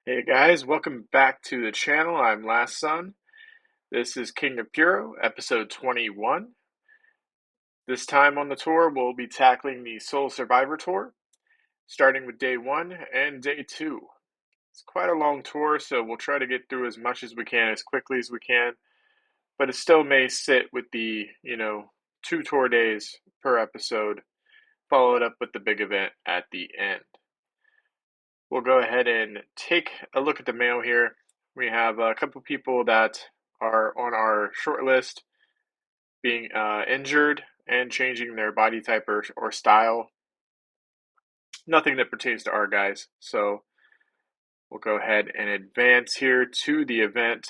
Hey guys, welcome back to the channel. I'm Last Son. This is King of Puro, episode 21. This time on the tour, we'll be tackling the Soul Survivor Tour, starting with day 1 and day 2. It's quite a long tour, so we'll try to get through as much as we can, as quickly as we can, but it still may sit with the, 2 tour days per episode, followed up with the big event at the end. We'll go ahead and take a look at the mail here. We have a couple people that are on our short list being injured and changing their body type or style. Nothing that pertains to our guys. So we'll go ahead and advance here to the event.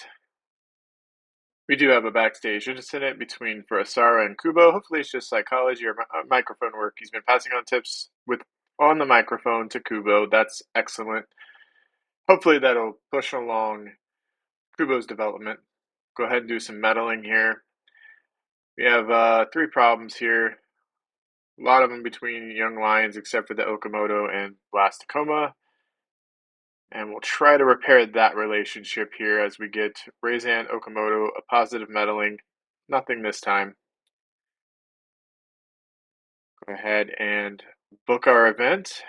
We do have a backstage incident between Furasara and Kubo. Hopefully it's just psychology or microphone work. He's been passing on tips on the microphone to Kubo. That's excellent. Hopefully that'll push along Kubo's development. Go ahead and do some medaling here. We have 3 problems here. A lot of them between young lions, except for the Okamoto and Blastacoma. And we'll try to repair that relationship here as we get Reizan Okamoto a positive medaling. Nothing this time. Go ahead and book our event.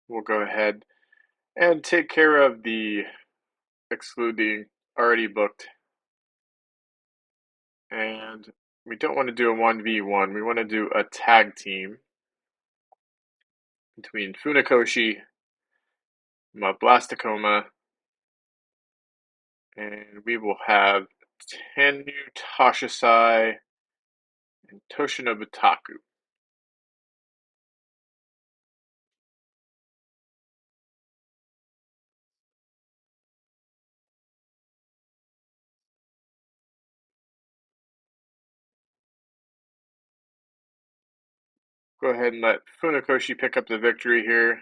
We'll go ahead and take care of exclude the already booked. And we don't want to do a 1v1. We want to do a tag team between Funakoshi, Blastacoma, and we will have Tenyu Tashisai and Toshinobu Taku. Go ahead and let Funakoshi pick up the victory here.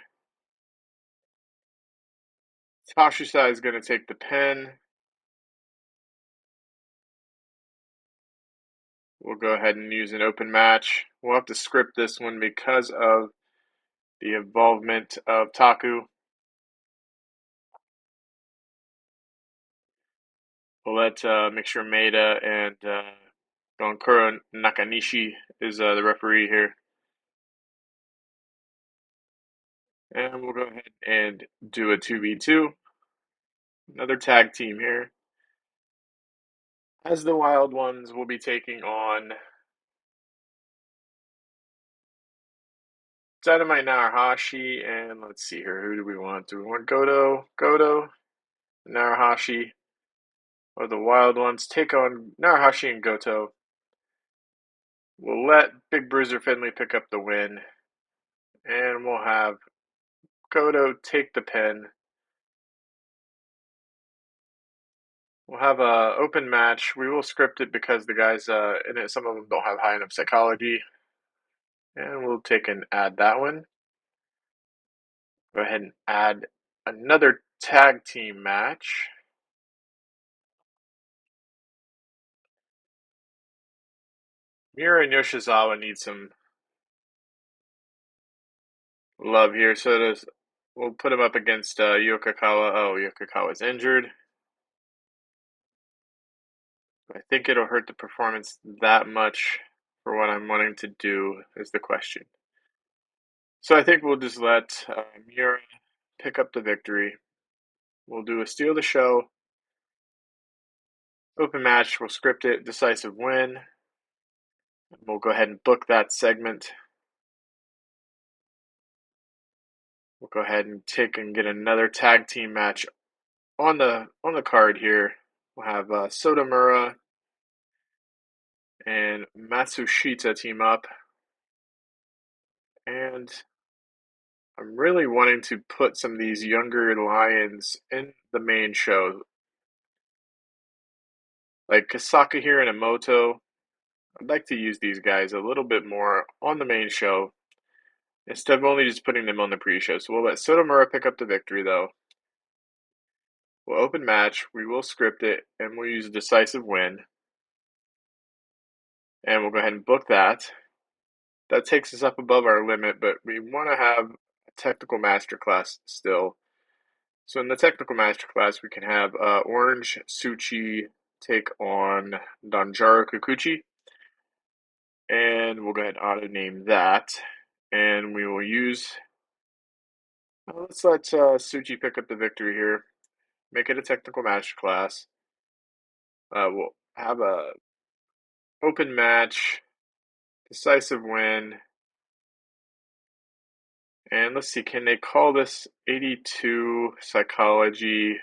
Tashisai is going to take the pin. We'll go ahead and use an open match. We'll have to script this one because of the involvement of Taku. We'll make sure Maeda and Gonkuro Nakanishi is the referee here. And we'll go ahead and do a 2v2. Another tag team here. As the Wild Ones will be taking on Dynamite Narahashi, and let's see here, who do we want? Do we want Goto, Narahashi, or the Wild Ones take on Narahashi and Goto? We'll let Big Bruiser Finley pick up the win, and we'll have Goto take the pin. We'll have a open match. We will script it because the guys in it, some of them don't have high enough psychology, and we'll take and add that one. Go ahead and add another tag team match. Miura and Yoshizawa need some love here, so we'll put him up against Yokokawa. Oh, Yokokawa's injured. I think it'll hurt the performance that much for what I'm wanting to do is the question. So I think we'll just let Miura pick up the victory. We'll do a steal of the show. Open match, we'll script it, decisive win. We'll go ahead and book that segment. We'll go ahead and take and get another tag team match on the card here. We'll have Sotomura and Matsushita team up. And I'm really wanting to put some of these younger lions in the main show. Like Kasakahira and Emoto. I'd like to use these guys a little bit more on the main show instead of only just putting them on the pre-show. So we'll let Sotomura pick up the victory, though. We'll open match, we will script it, and we'll use a decisive win. And we'll go ahead and book that. That takes us up above our limit, but we want to have a technical masterclass still. So in the technical masterclass, we can have Orange Suchi take on Donjaro Kikuchi, and we'll go ahead and auto name that, and we will use. Let's let Suchi pick up the victory here. Make it a technical masterclass. We'll have a open match, decisive win, and let's see. Can they call this 82 psychology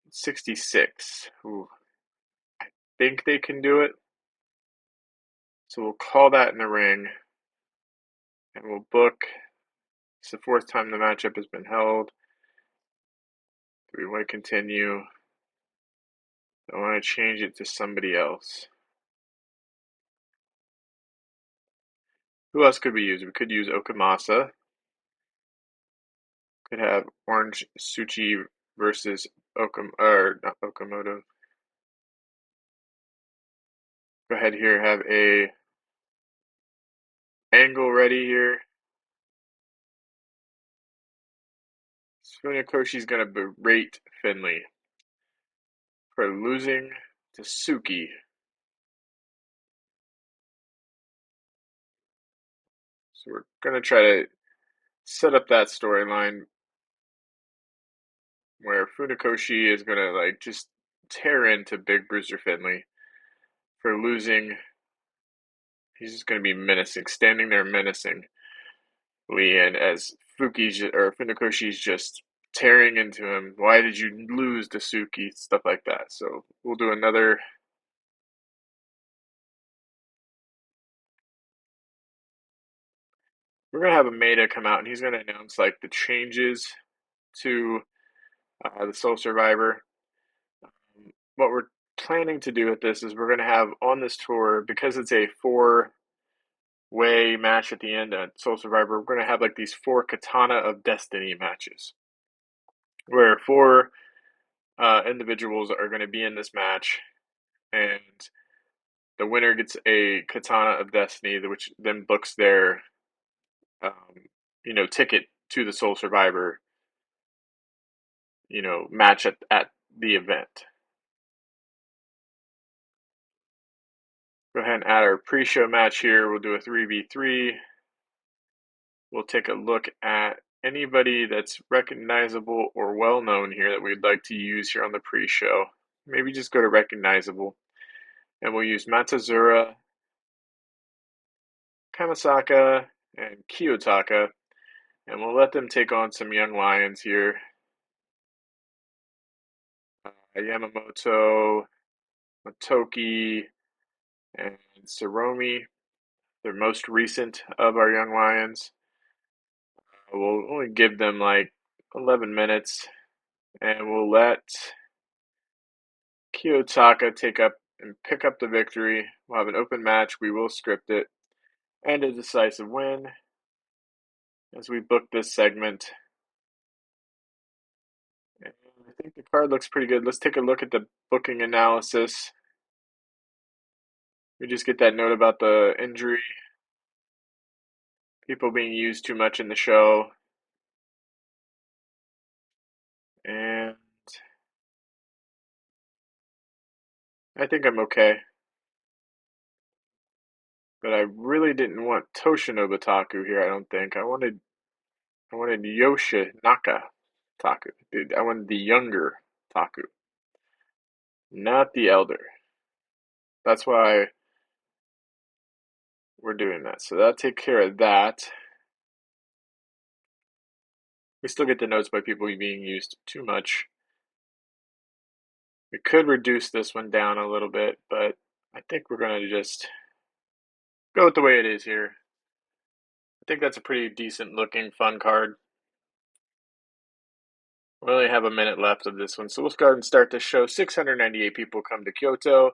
66? Ooh, I think they can do it. So we'll call that in the ring, and we'll book. It's the fourth time the matchup has been held. Do we want to continue? I want to change it to somebody else. Who else could we use? We could use Okamasa. Could have Orange Suchi versus not Okamoto. Go ahead here, have a angle ready here. Funakoshi's gonna berate Finley for losing to Suki. So we're gonna try to set up that storyline where Funakoshi is gonna like just tear into Big Bruiser Finley for losing. He's just gonna be menacing, standing there menacing and as Funakoshi's just tearing into him. Why did you lose to Suki? Stuff like that. So we'll do another. We're gonna have a Maida come out and he's gonna announce like the changes to the Soul Survivor. What we're planning to do with this is we're going to have on this tour, because it's a four-way match at the end at Soul Survivor, we're going to have like these 4 Katana of Destiny matches where 4 individuals are going to be in this match, and the winner gets a Katana of Destiny, which then books their ticket to the Soul Survivor match at the event. Go ahead and add our pre-show match here. We'll do a 3v3. We'll take a look at anybody that's recognizable or well-known here that we'd like to use here on the pre-show. Maybe just go to recognizable. And we'll use Matsuzura, Kamasaka, and Kiyotaka. And we'll let them take on some young lions here. Yamamoto, Motoki, and Tsuromi. They're most recent of our young lions. We'll only give them like 11 minutes, and we'll let Kiyotaka take up and pick up the victory. We'll have an open match. We will script it, and a decisive win as we book this segment. And I think the card looks pretty good. Let's take a look at the booking analysis. We just get that note about the injury, people being used too much in the show, and I think I'm okay. But I really didn't want Toshino Taku here, I don't think. I wanted Yoshinaka Taku. Dude, I wanted the younger Taku, not the elder. That's why we're doing that. So that'll take care of that. We still get the notes by people being used too much. We could reduce this one down a little bit, but I think we're going to just go with the way it is here. I think that's a pretty decent looking fun card. We only have a minute left of this one, so we'll go ahead and start the show. 698 people come to Kyoto,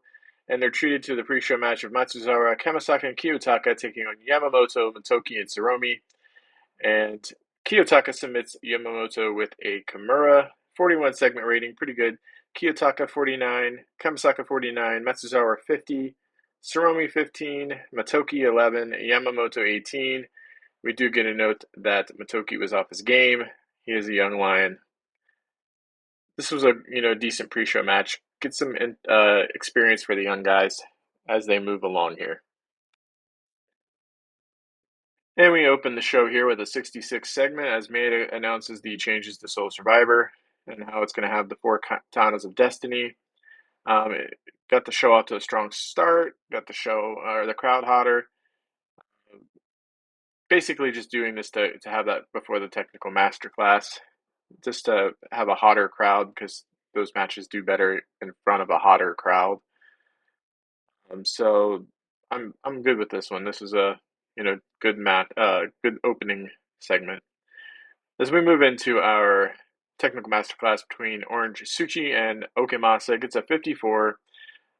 and they're treated to the pre-show match of Matsuzara, Kamasaka, and Kiyotaka taking on Yamamoto, Motoki, and Tsuromi. And Kiyotaka submits Yamamoto with a Kimura. 41 segment rating, pretty good. Kiyotaka 49, Kamasaka 49, Matsuzara 50, Tsuromi 15, Motoki 11, Yamamoto 18. We do get a note that Motoki was off his game. He is a young lion. this was a decent pre-show match. Get some experience for the young guys as they move along here. And we open the show here with a 66 segment as Maeda announces the changes to Soul Survivor and how it's going to have the four katanas of destiny. It got the show off to a strong start. Got the show or the crowd hotter. Basically, just doing this to have that before the technical masterclass, just to have a hotter crowd because those matches do better in front of a hotter crowd. So I'm good with this one. This is a good good opening segment. As we move into our technical masterclass between Orange Suchi and Okemasa, it gets a 54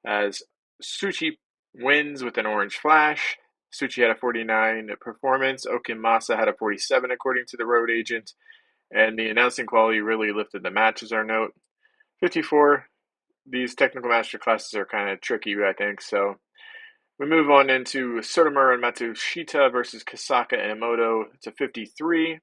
as Suchi wins with an orange flash. Suchi had a 49 performance. Okemasa had a 47 according to the road agent. And the announcing quality really lifted the match as our note. 54, these technical master classes are kind of tricky, I think. So we move on into Sotomura and Matsushita versus Kasaka and Emoto. It's a 53.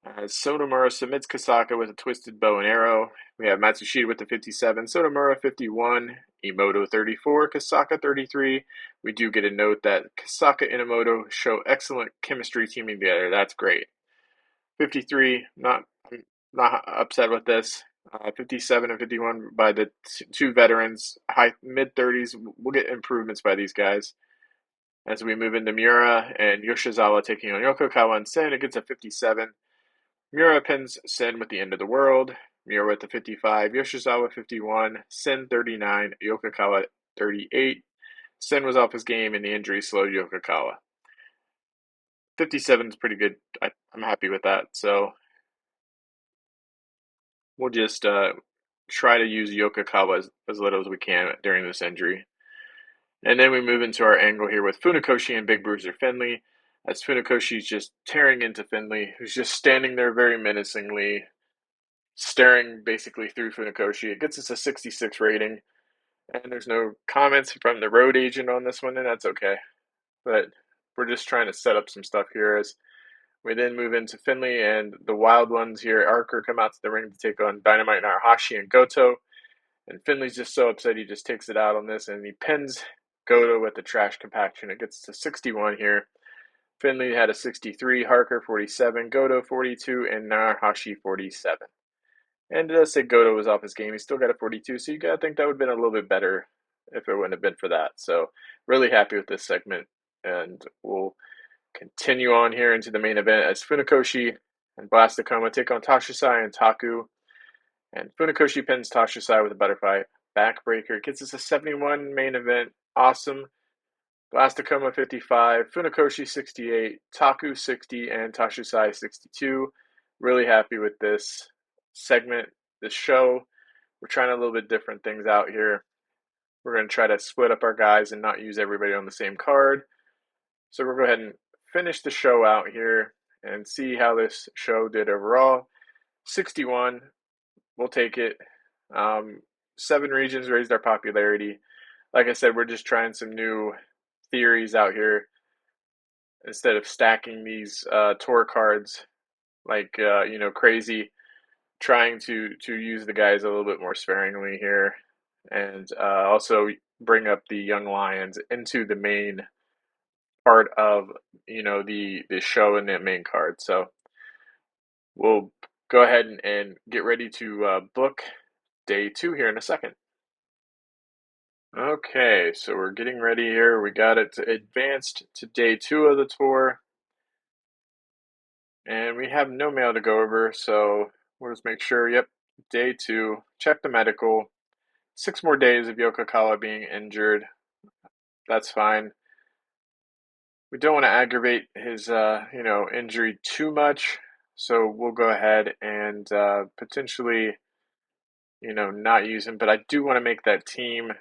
As Sotomura submits Kasaka with a twisted bow and arrow. We have Matsushita with the 57, Sotomura 51, Emoto 34, Kasaka 33. We do get a note that Kasaka and Emoto show excellent chemistry teaming together. That's great. 53, I'm not upset with this. 57 and 51 by the two veterans, high mid 30s. We'll get improvements by these guys. As we move into Miura and Yoshizawa taking on Yokokawa and Sen, it gets a 57. Miura pins Sen with the end of the world. Miura with the 55, Yoshizawa 51, Sen 39, Yokokawa 38. Sen was off his game and the injury slowed Yokokawa. 57 is pretty good. I'm happy with that. So we'll just try to use Yokokawa as little as we can during this injury. And then we move into our angle here with Funakoshi and Big Bruiser Finley, as Funakoshi's just tearing into Finley, who's just standing there very menacingly, staring basically through Funakoshi. It gets us a 66 rating, and there's no comments from the road agent on this one, and that's okay. But we're just trying to set up some stuff here as we then move into Finley and the Wild Ones here. Archer come out to the ring to take on Dynamite Narahashi and Goto. And Finley's just so upset he just takes it out on this and he pins Goto with the trash compaction. It gets to 61 here. Finley had a 63, Harker 47, Goto 42, and Narahashi 47. And it does say Goto was off his game. He still got a 42, so you gotta think that would have been a little bit better if it wouldn't have been for that. So really happy with this segment. And we'll continue on here into the main event as Funakoshi and Blastakoma take on Tashisai and Taku. And Funakoshi pins Tashisai with a butterfly backbreaker. It gets us a 71 main event. Awesome. Blastakoma 55, Funakoshi 68, Taku 60, and Tashisai 62. Really happy with this segment, this show. We're trying a little bit different things out here. We're going to try to split up our guys and not use everybody on the same card. So we'll go ahead and finish the show out here and see how this show did overall. 61, we'll take it. 7 regions raised our popularity. Like I said, we're just trying some new theories out here instead of stacking these tour cards like crazy. Trying to use the guys a little bit more sparingly here, and also bring up the young lions into the main part of the show and the main card. So we'll go ahead and get ready to book day 2 here in a second. Okay, so we're getting ready here. We got it advanced to day 2 of the tour. And we have no mail to go over, so we'll just make sure, yep, day 2, check the medical. 6 more days of Yokokawa being injured. That's fine. We don't want to aggravate his, injury too much, so we'll go ahead and potentially, not use him. But I do want to make that team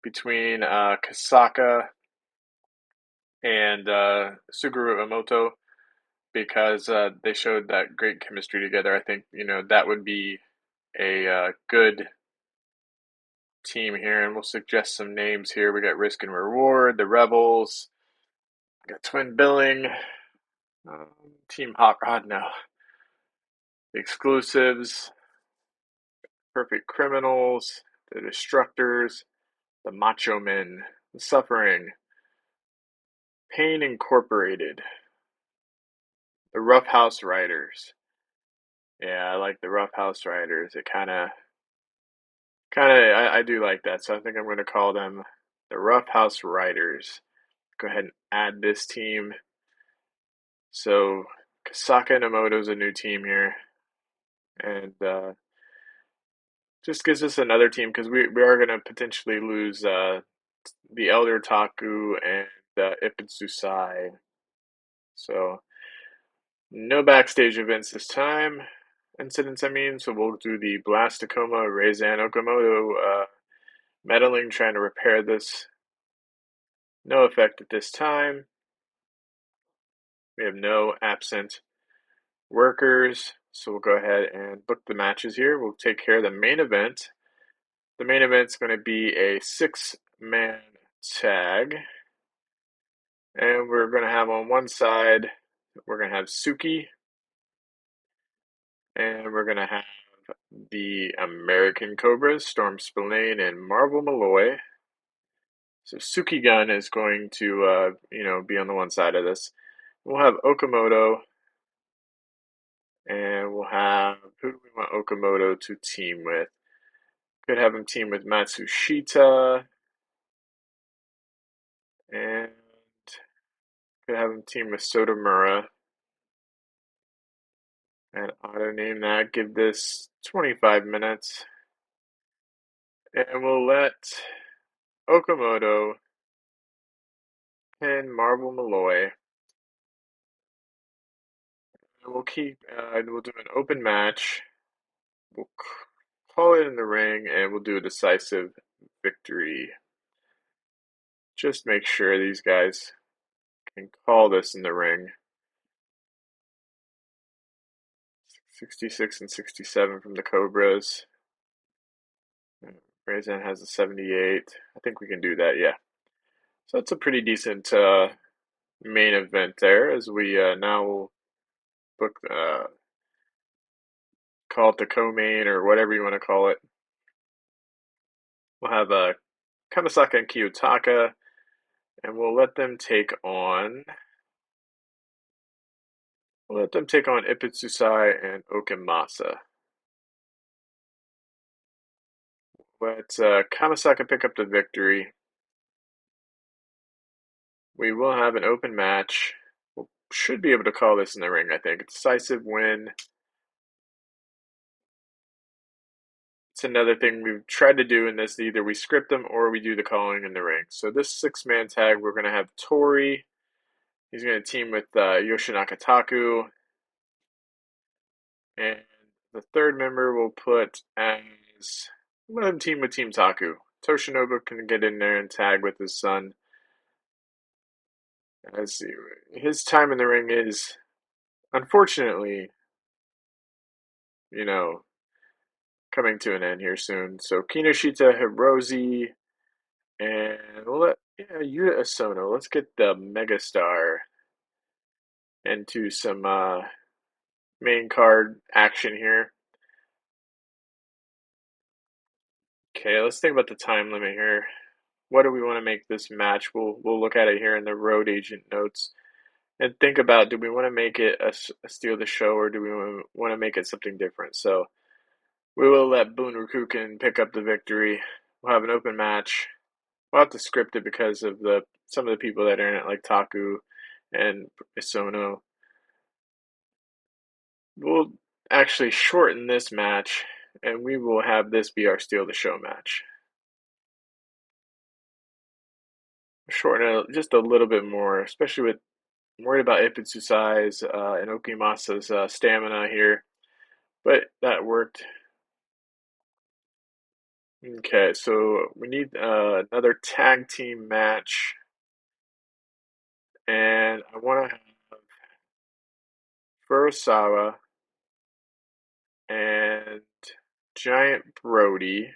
between Kasaka and Suguru Emoto because they showed that great chemistry together. I think that would be a good team here, and we'll suggest some names here. We got Risk and Reward, the Rebels, we got Twin Billing, Team Hot Rod now, Exclusives, Perfect Criminals, the Destructors, the Macho Men, the Suffering, Pain Incorporated, the Rough House Riders. Yeah, I like the Rough House Riders. It I do like that. So I think I'm going to call them the Rough House Riders. Go ahead and add this team. So Kasaka Inamoto's a new team here, and just gives us another team because we are going to potentially lose the Elder Taku and Ipitsusai. So no backstage events this time. Incidents, I mean. So we'll do the Blast Tacoma Reizan Okamoto meddling, trying to repair this. No effect at this time. We have no absent workers. So we'll go ahead and book the matches here. We'll take care of the main event. The main event's going to be a 6-man tag. And we're going to have on one side, we're going to have Suki. And we're going to have the American Cobras, Storm Spillane and Marvel Malloy. So Suki Gun is going to, be on the one side of this. We'll have Okamoto, and we'll have, who do we want Okamoto to team with? Could have him team with Matsushita, and could have him team with Sotomura. And auto name that, give this 25 minutes. And we'll let Okamoto and Marvel Malloy. And we'll do an open match. We'll call it in the ring, and we'll do a decisive victory. Just make sure these guys can call this in the ring. 66 and 67 from the Cobras. Reizan has a 78. I think we can do that, yeah. So that's a pretty decent main event there, as we now will book, call it the co-main or whatever you want to call it. We'll have Kamasaka and Kiyotaka, and we'll let them take on Ipitsusai and Okimasa. Let Kamasaka pick up the victory. We will have an open match. We should be able to call this in the ring, I think. A decisive win. It's another thing we've tried to do in this. Either we script them or we do the calling in the ring. So this 6-man tag, we're going to have Tori. He's going to team with Yoshinaka Taku. And the third member we'll put as... let him team with Team Taku. Toshinobu can get in there and tag with his son. Let's see. His time in the ring is, unfortunately, coming to an end here soon. So Kinoshita, Hirose, and we'll let Yuta Asono. Let's get the megastar into some main card action here. Okay, let's think about the time limit here. What do we want to make this match? We'll look at it here in the road agent notes and think about, do we want to make it a steal the show, or do we want to make it something different? So we will let Bunrakuken pick up the victory. We'll have an open match. We'll have to script it because of some of the people that are in it, like Taku and Isono. We'll actually shorten this match, and we will have this be our Steal the Show match. Shorten it just a little bit more, especially with, I'm worried about Ipitsusai's and Okimasa's stamina here, but that worked. Okay, so we need another tag team match, and I want to have Furusawa and Giant Brody.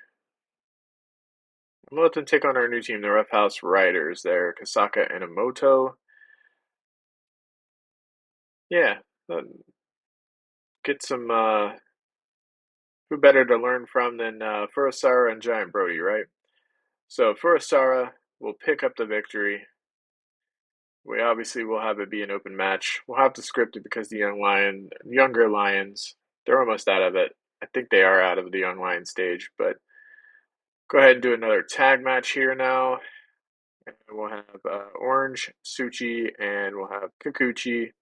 I'm going to let them take on our new team, the Rough House Riders there, Kasaka and Emoto. Yeah, get some who better to learn from than Furosara and Giant Brody, right? So Furosara will pick up the victory. We obviously will have it be an open match. We'll have to script it because the younger lions, they're almost out of it. I think they are out of the young lion stage, but go ahead and do another tag match here now. And we'll have Orange, Suchi, and we'll have Kikuchi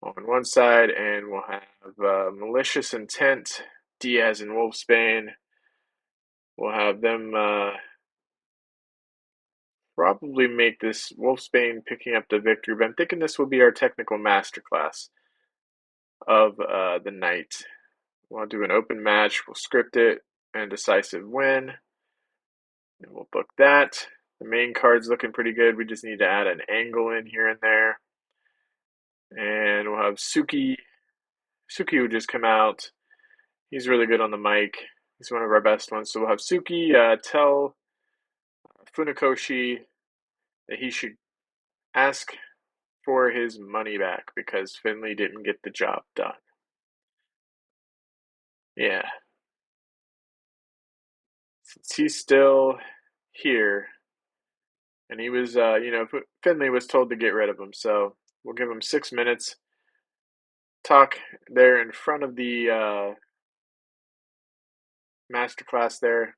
on one side, and we'll have Malicious Intent, Diaz, and Wolfsbane. We'll have them probably make this Wolfsbane picking up the victory, but I'm thinking this will be our technical masterclass of the night. We'll do an open match, we'll script it, and decisive win. And we'll book that. The main card's looking pretty good. We just need to add an angle in here and there. And we'll have Suki. Suki will just come out. He's really good on the mic. He's one of our best ones. So we'll have Suki tell Funakoshi that he should ask for his money back because Finley didn't get the job done. Yeah. Since he's still here, and he was, Finley was told to get rid of him, so we'll give him 6 minutes. Talk there in front of the masterclass there.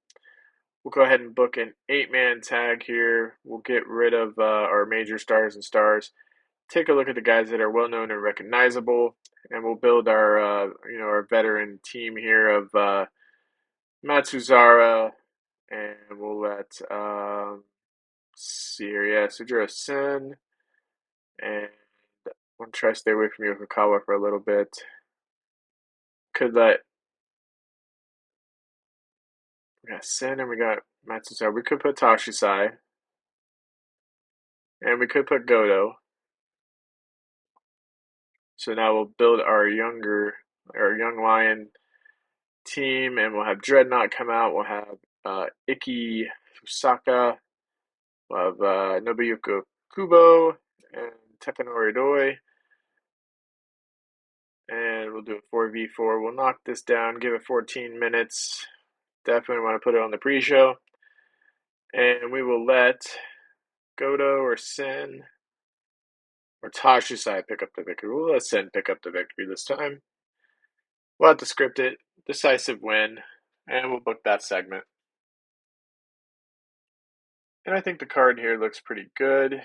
We'll go ahead and book an 8-man tag here. We'll get rid of our major stars and stars. Take a look at the guys that are well known and recognizable, and we'll build our our veteran team here of Matsuzara, and we'll let see here, yeah, Sujiro Sen, and I'm gonna try to stay away from Yokokawa for a little bit. Could let we got Sen and we got Matsuzara. We could put Tashisai, and we could put Goto. So now we'll build our young lion team, and we'll have Dreadnought come out. We'll have Ikki Fusaka. We'll have Nobuyuka Kubo and Takanori Doi. And we'll do a 4v4. We'll knock this down, give it 14 minutes. Definitely want to put it on the pre-show. And we will let Goto or Sen or Tashisai pick up the victory. We'll let Sen pick up the victory this time. We'll have to script it. Decisive win. And we'll book that segment. And I think the card here looks pretty good.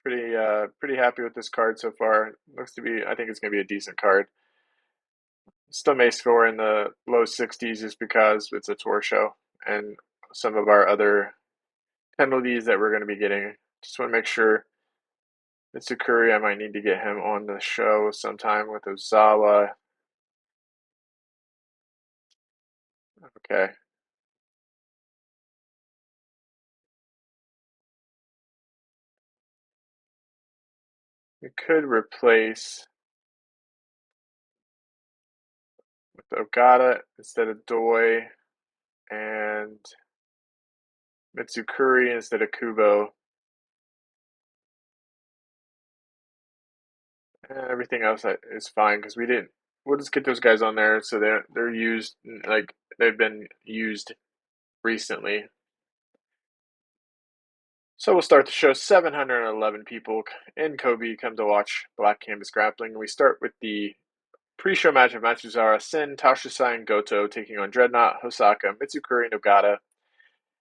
Pretty happy with this card so far. Looks to be, I think it's going to be a decent card. Still may score in the low 60s just because it's a tour show and some of our other penalties that we're going to be getting. Just want to make sure Mitsukuri, I might need to get him on the show sometime with Ozawa. Okay. We could replace with Ogata instead of Doi and Mitsukuri instead of Kubo. Everything else is fine because we didn't. We'll just get those guys on there so they're used like they've been used recently. So we'll start the show. 711 people in Kobe come to watch Black Canvas Grappling. We start with the pre-show match of Matsuzara, Sin, Tashisai, and Goto taking on Dreadnought, Hosaka, Mitsukuri, and Ogata.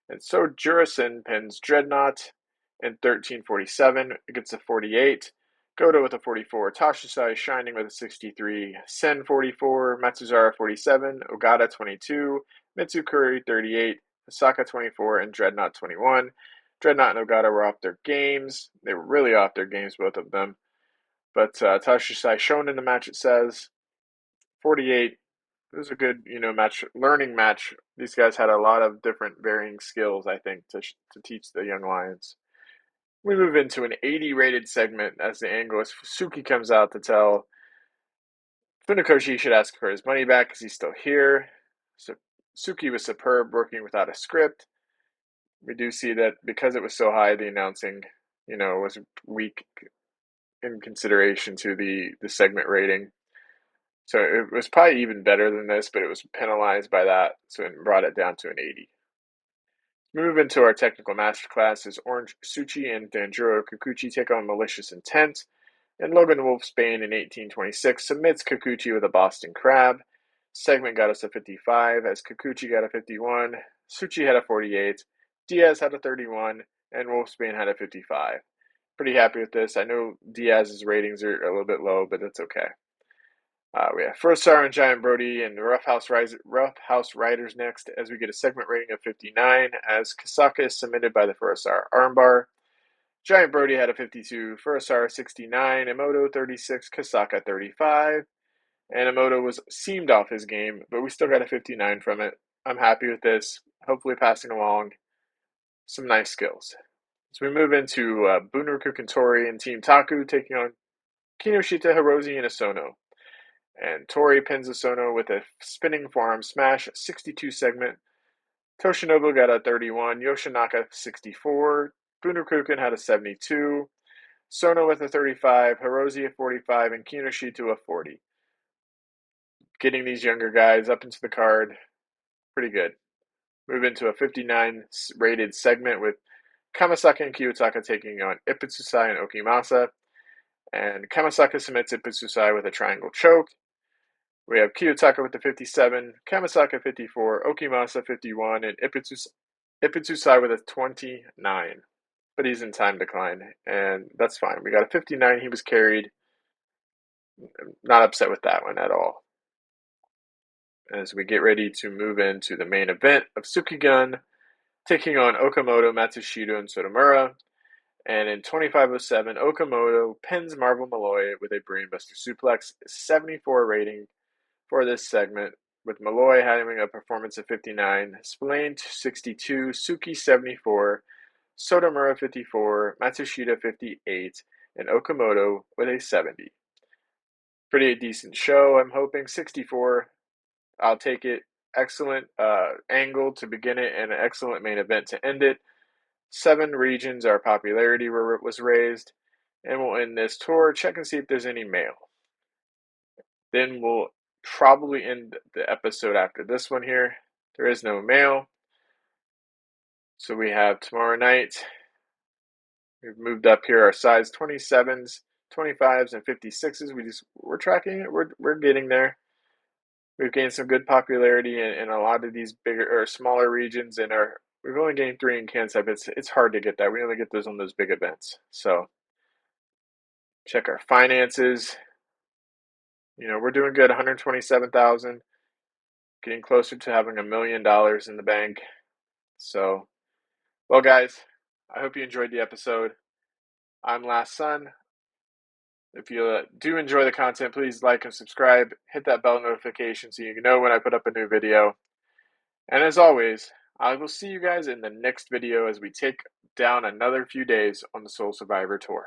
And so Jurison pins Dreadnought in 13:47. It gets a 48. Goto with a 44. Tashisai shining with a 63. Sen 44. Matsuzara 47. Ogata 22. Mitsukuri 38. Hosaka 24. And Dreadnought 21. Dreadnought and Ogata were off their games. They were really off their games, both of them. But Tashisai shown in the match, it says. 48. It was a good, learning match. These guys had a lot of different varying skills, I think, to teach the young lions. We move into an 80 rated segment as the angle is Suki comes out to tell Funakoshi should ask for his money back because he's still here. So Suki was superb working without a script. We do see that because it was so high, the announcing, was weak in consideration to the segment rating. So it was probably even better than this, but it was penalized by that, so it brought it down to an 80. Move into our technical masterclass as Orange Suchi and Danjuro Kikuchi take on Malicious Intent, and Logan Wolfsbane in 1826 submits Kikuchi with a Boston Crab. Segment got us a 55, as Kikuchi got a 51, Suchi had a 48, Diaz had a 31, and Wolfsbane had a 55. Pretty happy with this. I know Diaz's ratings are a little bit low, but it's okay. We have Furosar and Giant Brody and the Rough House Riders next, as we get a segment rating of 59, as Kasaka is submitted by the Furosar armbar. Giant Brody had a 52, Furosar 69, Emoto 36, Kasaka 35, and Emoto seemed off his game, but we still got a 59 from it. I'm happy with this. Hopefully passing along some nice skills. So we move into Bunraku Kantori and Team Taku taking on Kinoshita, Hirose, and Isono. And Tori pins Isono with a spinning forearm smash, 62 segment. Toshinobu got a 31, Yoshinaka 64, Bunrakuken had a 72, Sono with a 35, Hirose a 45, and Kinoshita a 40. Getting these younger guys up into the card, pretty good. Move into a 59 rated segment with Kamasaka and Kiyotaka taking on Ipitsusai and Okimasa. And Kamasaka submits Ipitsusai with a triangle choke. We have Kiyotaka with the 57, Kamasaka 54, Okimasa 51, and Ipitsusai with a 29. But he's in time decline, and that's fine. We got a 59. He was carried. Not upset with that one at all. As we get ready to move into the main event of Tsukigun, taking on Okamoto, Matsushita, and Sotomura. And in 25:07, Okamoto pins Marvel Malloy with a Brainbuster Suplex, 74 rating for this segment, with Malloy having a performance of 59, Spillane 62, Suki 74, Sotomura 54, Matsushita 58, and Okamoto with a 70. Pretty decent show, I'm hoping. 64, I'll take it. Excellent angle to begin it and an excellent main event to end it. 7 regions, our popularity was raised. And we'll end this tour. Check and see if there's any mail. Then we'll probably end the episode after this one here. There is no mail. So we have tomorrow night. We've moved up here our size 27s, 25s, and 56s. We're tracking it. We're getting there. We've gained some good popularity in a lot of these bigger or smaller regions, and we've only gained 3 in Kansai. It's hard to get that. We only get those on those big events. So check our finances. We're doing good. 127,000, getting closer to having $1 million in the bank. So, well, guys, I hope you enjoyed the episode. I'm Last Son. If you do enjoy the content, please like and subscribe. Hit that bell notification so you know when I put up a new video. And as always, I will see you guys in the next video as we take down another few days on the Soul Survivor Tour.